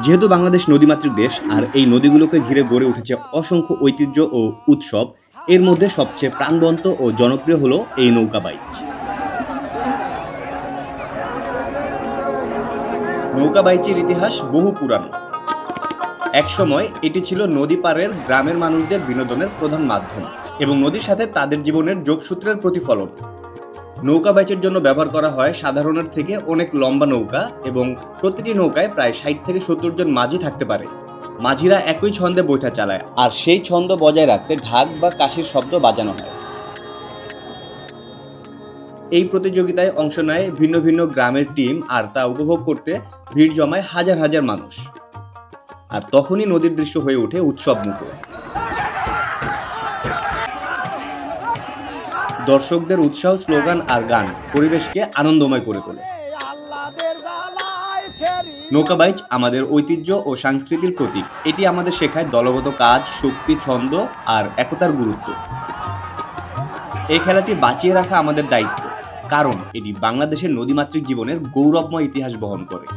যেহেতু বাংলাদেশ নদীমাতৃক দেশ আর এই নদীগুলোকে ঘিরে গড়ে উঠেছে অসংখ্য ঐতিহ্য ও উৎসব, এর মধ্যে সবচেয়ে প্রাণবন্ত ও জনপ্রিয় হলো এই নৌকা বাইচ। নৌকা বাইচের ইতিহাস বহু পুরানো। একসময় এটি ছিল নদী পাড়ের গ্রামের মানুষদের বিনোদনের প্রধান মাধ্যম এবং নদীর সাথে তাদের জীবনের যোগসূত্রের প্রতিফলন। নৌকা বাইচের জন্য ব্যবহার করা হয় সাধারণের থেকে অনেক লম্বা নৌকা এবং প্রতিটি নৌকায় প্রায় ৬০ থেকে ৭০ জন মাঝি থাকতে পারে। মাঝিরা একই ছন্দে বৈঠা চালায় আর সেই ছন্দ বজায় রাখতে ঢাক বা কাশির শব্দ বাজানো হয়। এই প্রতিযোগিতায় অংশ নেয় ভিন্ন ভিন্ন গ্রামের টিম আর তা উপভোগ করতে ভিড় জমায় হাজার হাজার মানুষ। আর তখনই নদীর দৃশ্য হয়ে ওঠে উৎসব মুখর। দর্শকদের উৎসাহ, স্লোগান আর গান পরিবেশকে আনন্দময় করে তোলে। নৌকা বাইচ আমাদের ঐতিহ্য ও সংস্কৃতির প্রতীক। এটি আমাদের শেখায় দলগত কাজ, শক্তি, ছন্দ আর একতার গুরুত্ব। এই খেলাটি বাঁচিয়ে রাখা আমাদের দায়িত্ব, কারণ এটি বাংলাদেশের নদীমাতৃক জীবনের গৌরবময় ইতিহাস বহন করে।